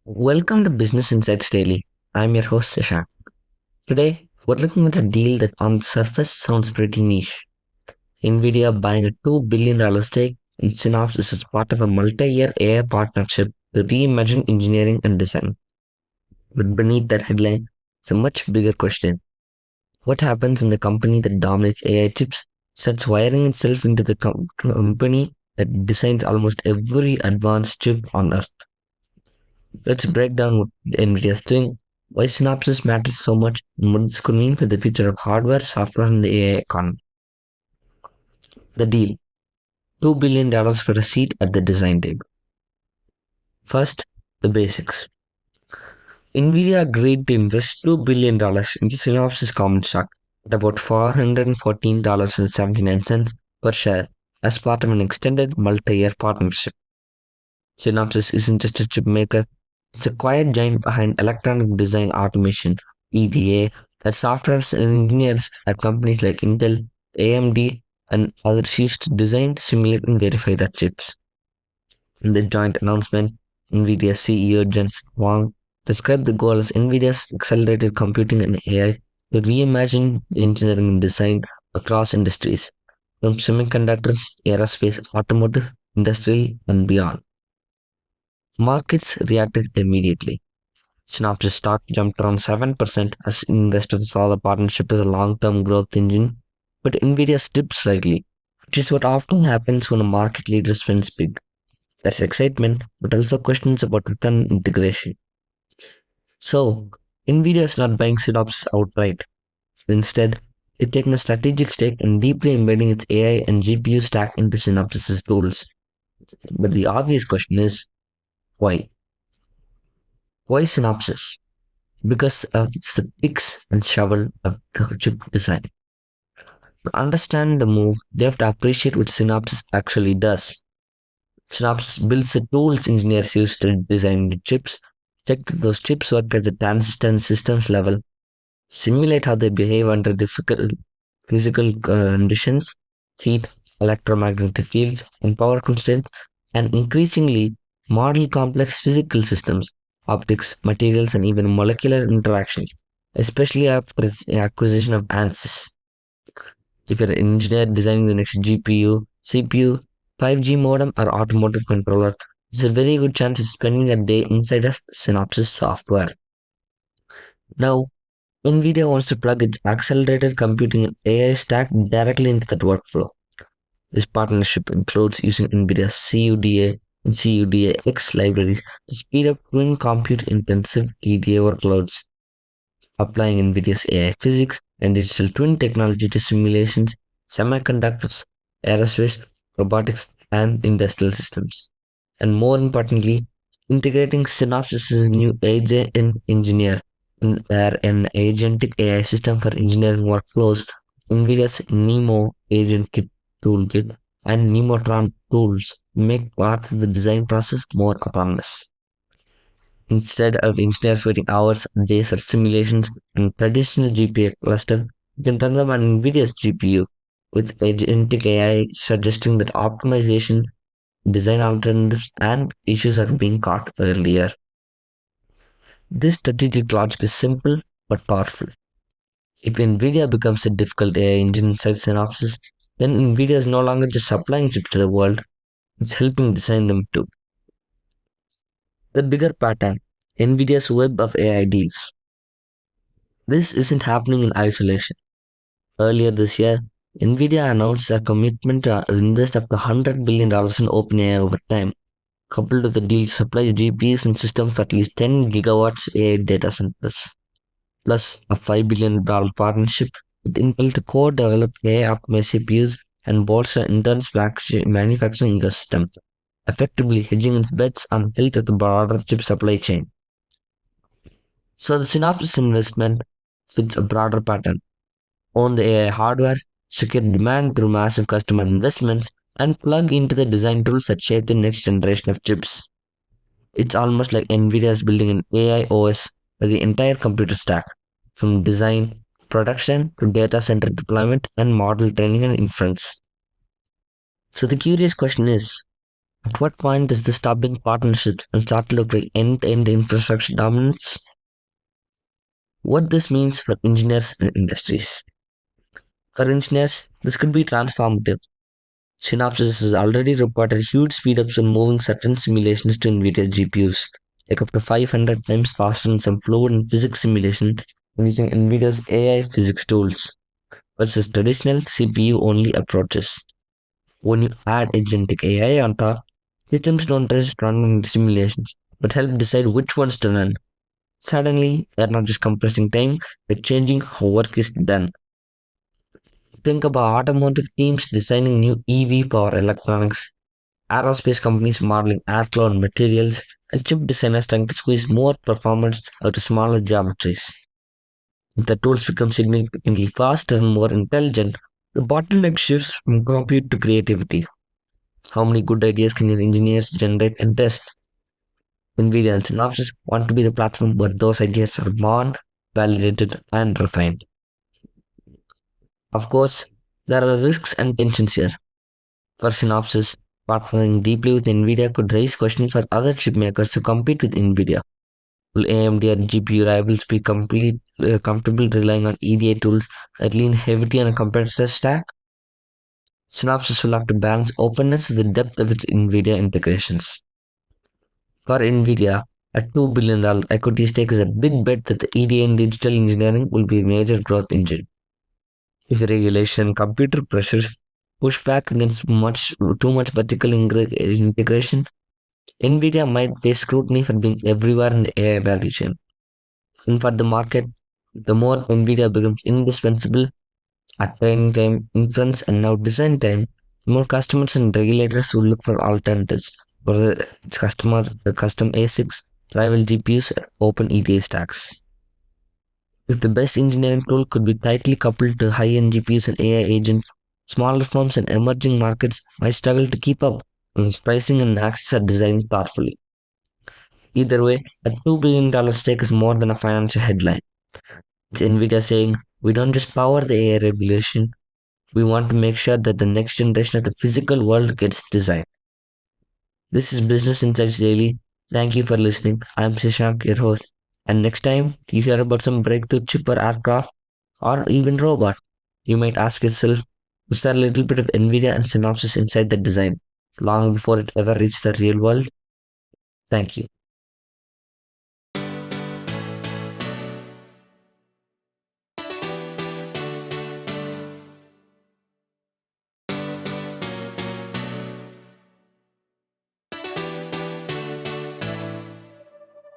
Welcome to Business Insights Daily. I'm your host Sashank. Today, we're looking at a deal that on the surface sounds pretty niche. Nvidia buying a $2 billion stake in Synopsys as part of a multi-year AI partnership to reimagine engineering and design. But beneath that headline is a much bigger question. What happens when the company that dominates AI chips starts wiring itself into the company that designs almost every advanced chip on Earth? Let's break down what NVIDIA is doing, why Synopsys matters so much, and what this could mean for the future of hardware, software, and the AI economy. The deal: $2 billion for a seat at the design table. First, the basics. NVIDIA agreed to invest $2 billion into Synopsys common stock at about $414.79 per share as part of an extended multi-year partnership. Synopsys isn't just a chip maker, it's a quiet giant behind electronic design automation (EDA) that software engineers at companies like Intel, AMD, and others use to design, simulate, and verify their chips. In the joint announcement, NVIDIA CEO Jensen Huang described the goal as NVIDIA's accelerated computing and AI to reimagine engineering and design across industries, from semiconductors, aerospace, automotive, industrial, and beyond. Markets reacted immediately. Synopsys stock jumped around 7% as investors saw the partnership as a long-term growth engine, but Nvidia dipped slightly, which is what often happens when a market leader spends big. There's excitement, but also questions about return integration. So, Nvidia is not buying Synopsys outright. Instead, it's taking a strategic stake and deeply embedding its AI and GPU stack into Synopsys' tools. But the obvious question is, why? Why Synopsys? Because it's the picks and shovel of the chip design. To understand the move, they have to appreciate what Synopsys actually does. Synopsys builds the tools engineers use to design the chips, check that those chips work at the transistor and systems level, simulate how they behave under difficult physical conditions, heat, electromagnetic fields, and power constraints, and increasingly model complex physical systems, optics, materials, and even molecular interactions, especially after its acquisition of ANSYS. If you're an engineer designing the next GPU, CPU, 5G modem, or automotive controller, there's a very good chance of spending a day inside a Synopsys software. Now, NVIDIA wants to plug its accelerated computing and AI stack directly into that workflow. This partnership includes using NVIDIA's CUDA and CUDA-X libraries to speed up twin compute-intensive EDA workloads, applying NVIDIA's AI physics and digital twin technology to simulations, semiconductors, aerospace, robotics, and industrial systems. And more importantly, integrating Synopsys' new agent engineer and an agentic AI system for engineering workflows, NVIDIA's Nemo agent kit toolkit and Nemotron tools make part of the design process more autonomous. Instead of engineers waiting hours and days for simulations on traditional GPU cluster, you can run them on NVIDIA's GPU with agentic AI suggesting that optimization, design alternatives, and issues are being caught earlier. This strategic logic is simple but powerful. If NVIDIA becomes a difficult AI engine inside Synopsys, then NVIDIA is no longer just supplying chips to the world, it's helping design them too. The bigger pattern: NVIDIA's web of AI deals. This isn't happening in isolation. Earlier this year, NVIDIA announced their commitment to invest up to $100 billion in OpenAI over time, coupled with the deal to supply GPUs and systems for at least 10 gigawatts AI data centers, plus a $5 billion partnership with Intel to co-develop AI-optimized CPUs and bolster Intel's manufacturing ecosystem, effectively hedging its bets on health of the broader chip supply chain. So the Synopsys investment fits a broader pattern: own the AI hardware, secure demand through massive customer investments, and plug into the design tools that shape the next generation of chips. It's almost like NVIDIA is building an AI OS for the entire computer stack, from design, production, to data center deployment and model training and inference. So the curious question is, At what point does this stop being partnerships and start to look like end-to-end infrastructure dominance? What this means for engineers and industries. For engineers, this could be transformative. Synopsys has already reported huge speedups when moving certain simulations to NVIDIA GPUs, like up to 500 times faster in some fluid and physics simulation using NVIDIA's AI physics tools versus traditional CPU only approaches. When you add agentic AI on top, systems don't just run in simulations, but help decide which ones to run. Suddenly, they're not just compressing time, but changing how work is done. Think about automotive teams designing new EV power electronics, aerospace companies modeling airflow and materials, and chip designers trying to squeeze more performance out of smaller geometries. If the tools become significantly faster and more intelligent, the bottleneck shifts from compute to creativity. How many good ideas can your engineers generate and test? NVIDIA and Synopsys want to be the platform where those ideas are born, validated, and refined. Of course, there are risks and tensions here. For Synopsys, partnering deeply with NVIDIA could raise questions for other chip makers to compete with NVIDIA. Will AMD and GPU rivals be comfortable relying on EDA tools that lean heavily on a competitor stack? Synopsys will have to balance openness with the depth of its NVIDIA integrations. For NVIDIA, a $2 billion equity stake is a big bet that the EDA in digital engineering will be a major growth engine. If regulation, computer pressures push back against too much vertical integration, NVIDIA might face scrutiny for being everywhere in the AI value chain. And for the market, the more NVIDIA becomes indispensable at training time, inference, and now design time, the more customers and regulators will look for alternatives, whether it's custom ASICs, rival GPUs, open EDA stacks. If the best engineering tool could be tightly coupled to high-end GPUs and AI agents, smaller firms and emerging markets might struggle to keep up unless pricing and access are designed thoughtfully. Either way, a $2 billion stake is more than a financial headline. It's NVIDIA saying, we don't just power the AI revolution, we want to make sure that the next generation of the physical world gets designed. This is Business Insights Daily. Thank you for listening. I'm Sishank, your host. And next time you hear about some breakthrough chip or aircraft or even robot, you might ask yourself, was there a little bit of NVIDIA and Synopsys inside the design long before it ever reached the real world? Thank you.